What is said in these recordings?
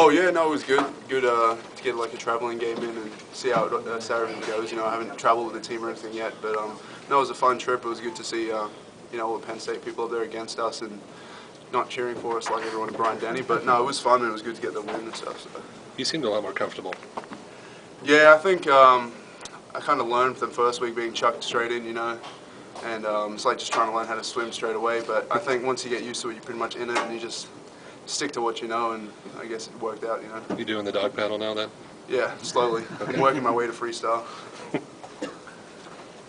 Oh yeah, no, it was good. Good to get like a traveling game in and see how Saturday goes. You know, I haven't traveled with the team or anything yet, but no, it was a fun trip. It was good to see you know, all the Penn State people up there against us and not cheering for us like everyone at Bryant-Denny. But no, it was fun and it was good to get the win and stuff. So. You seemed a lot more comfortable. Yeah, I think I kind of learned from the first week being chucked straight in, you know, and it's like just trying to learn how to swim straight away. But I think once you get used to it, you're pretty much in it and you just stick to what you know, and I guess it worked out, you know. You doing the dog paddle now then? Yeah, slowly. Okay. I'm working my way to freestyle.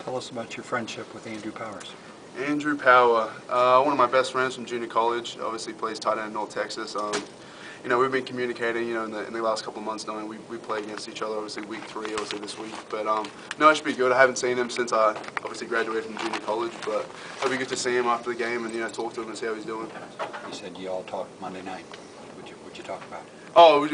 Tell us about your friendship with Andrew Powers. Andrew Power, one of my best friends from junior college, obviously plays tight end in North Texas. You know, we've been communicating, you know, in the last couple of months now, and we play against each other, obviously week 3, obviously this week. But no, it should be good. I haven't seen him since I obviously graduated from junior college, but it'll be good to see him after the game and, you know, talk to him and see how he's doing. You said you all talked Monday night. What'd you talk about? Oh, we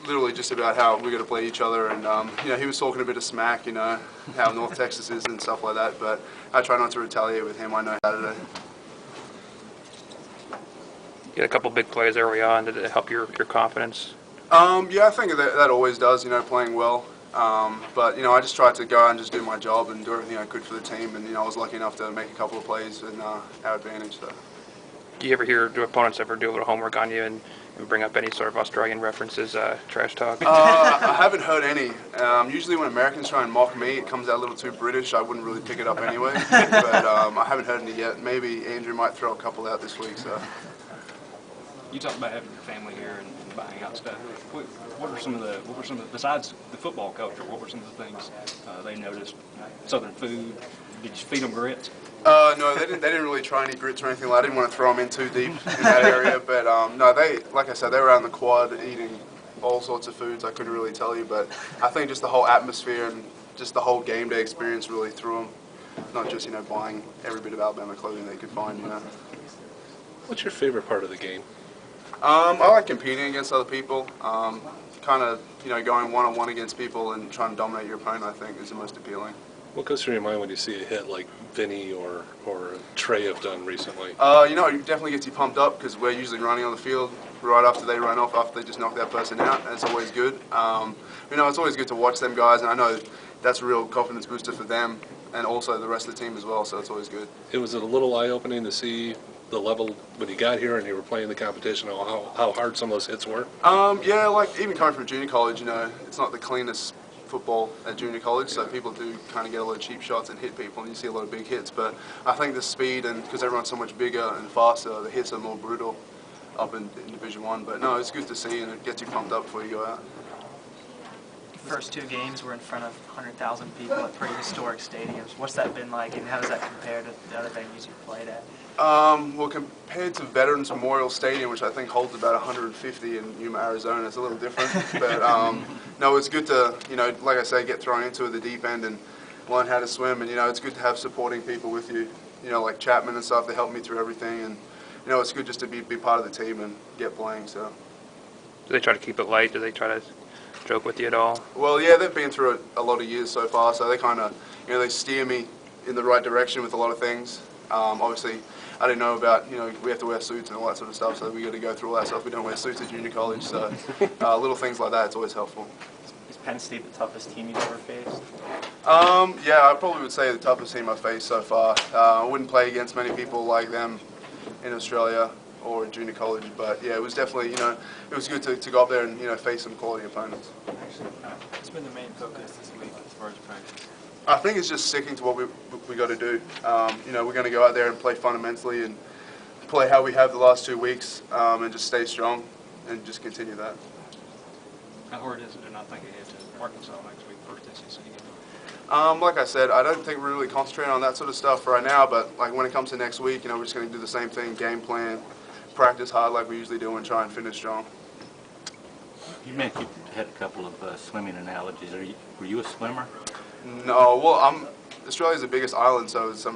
literally just about how we're going to play each other, and you know, he was talking a bit of smack, you know, how North Texas is and stuff like that. But I try not to retaliate with him. I know how to do. You had a couple big plays early on. Did it help your confidence? Yeah, I think that always does, you know, playing well. But, you know, I just tried to go out and just do my job and do everything I could for the team. And, you know, I was lucky enough to make a couple of plays in our advantage. So. Do you ever hear, do opponents ever do a little homework on you and bring up any sort of Australian references, trash talk? I haven't heard any. Usually when Americans try and mock me, it comes out a little too British. I wouldn't really pick it up anyway. But I haven't heard any yet. Maybe Andrew might throw a couple out this week. So. You talked about having your family here and buying out stuff. What were some of the besides the football culture? What were some of the things they noticed? Southern food. Did you feed them grits? No, they didn't really try any grits or anything like that. I didn't want to throw them in too deep in that area. But no, like I said, they were out in the quad eating all sorts of foods. I couldn't really tell you, but I think just the whole atmosphere and just the whole game day experience really threw them. Not just, you know, buying every bit of Alabama clothing they could find, you know. What's your favorite part of the game? I like competing against other people. Kind of, you know, going one-on-one against people and trying to dominate your opponent, I think, is the most appealing. What goes through your mind when you see a hit like Vinny or Trey have done recently? You know, it definitely gets you pumped up because we're usually running on the field right after they run off, after they just knock that person out, and it's always good. You know, it's always good to watch them guys, and I know that's a real confidence booster for them and also the rest of the team as well, so it's always good. It was a little eye-opening to see the level when you got here and you were playing the competition, how hard some of those hits were? Yeah, like even coming from junior college, you know, it's not the cleanest football at junior college, so people do kind of get a lot of cheap shots and hit people, and you see a lot of big hits. But I think the speed, and because everyone's so much bigger and faster, the hits are more brutal up in Division I. But no, it's good to see, and it gets you pumped up before you go out. First 2 games were in front of 100,000 people at pretty historic stadiums. What's that been like, and how does that compare to the other venues you've played at? Well, compared to Veterans Memorial Stadium, which I think holds about 150 in Yuma, Arizona, it's a little different. But no, it's good to, you know, like I say, get thrown into the deep end and learn how to swim. And, you know, it's good to have supporting people with you, you know, like Chapman and stuff. They help me through everything. And, you know, it's good just to be part of the team and get playing. So. Do they try to keep it light? Do they try to joke with you at all? Well, yeah, they've been through a lot of years so far, so they kind of, you know, they steer me in the right direction with a lot of things. Obviously, I didn't know about, you know, we have to wear suits and all that sort of stuff, so we got to go through all that stuff. We don't wear suits at junior college, so little things like that, it's always helpful. Is Penn State the toughest team you've ever faced? Yeah, I probably would say the toughest team I've faced so far. I wouldn't play against many people like them in Australia or in junior college, but yeah, it was definitely, you know, it was good to go up there and, you know, face some quality opponents. What's been the main focus this week as far as practice? I think it's just sticking to what we got to do. You know, we're going to go out there and play fundamentally and play how we have the last 2 weeks, and just stay strong and just continue that. How hard is it to not think ahead to Arkansas next week, first SEC game? Like I said, I don't think we're really concentrating on that sort of stuff right now, but like when it comes to next week, you know, we're just going to do the same thing, game plan, practice hard like we usually do and try and finish strong. You mentioned you had a couple of swimming analogies. Were you a swimmer? No, well, Australia's the biggest island, so it's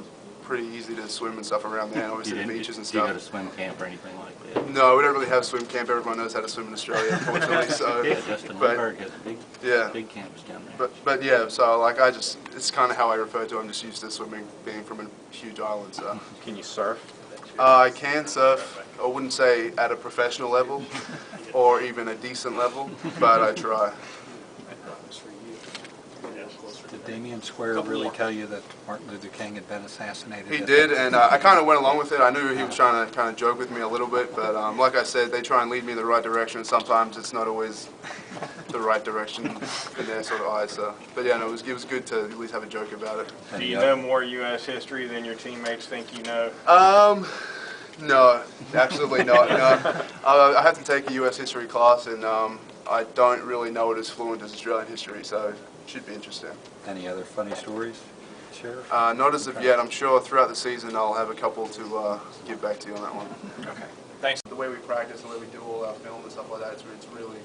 pretty easy to swim and stuff around there, and obviously the beaches and stuff. Do you go to swim camp or anything like that? No, we don't really have swim camp. Everyone knows how to swim in Australia, unfortunately. So, yeah, Justin Lindbergh has big camps down there. But yeah, so like it's kind of how I refer to it. I'm just used to swimming, being from a huge island. So. Can you surf? I can surf. I wouldn't say at a professional level or even a decent level, but I try. Did Damien Square really tell you that Martin Luther King had been assassinated? He did, and I kind of went along with it. I knew he was trying to kind of joke with me a little bit, but like I said, they try and lead me in the right direction. Sometimes it's not always the right direction in their sort of eyes. So, but yeah, no, it was good to at least have a joke about it. Do you know more U.S. history than your teammates think you know? No, absolutely not. No. I have to take a U.S. history class, and I don't really know it as fluent as Australian history, so it should be interesting. Any other funny stories, Sheriff? Not as of yet. I'm sure throughout the season I'll have a couple to give back to you on that one. Okay. Thanks. The way we practice, the way we do all our film and stuff like that, it's really,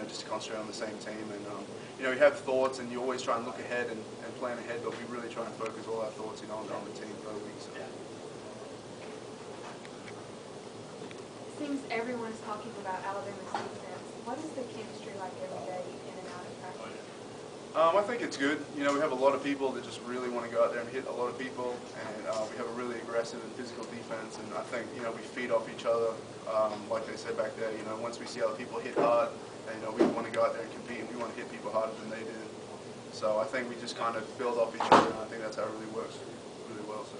just to concentrate on the same team. And, you have thoughts and you always try and look ahead and plan ahead, but we really try and focus all our thoughts, on the team for a week. So. It seems everyone is talking about Alabama's defense. What is the chemistry like every day in and out of practice? I think it's good. We have a lot of people that just really want to go out there and hit a lot of people, and we have a really aggressive and physical defense, and I think, we feed off each other, like they said back there, once we see other people hit hard, and, we want to go out there and compete, and we want to hit people harder than they do. So I think we just kind of build off each other, and I think that's how it really works really well. So.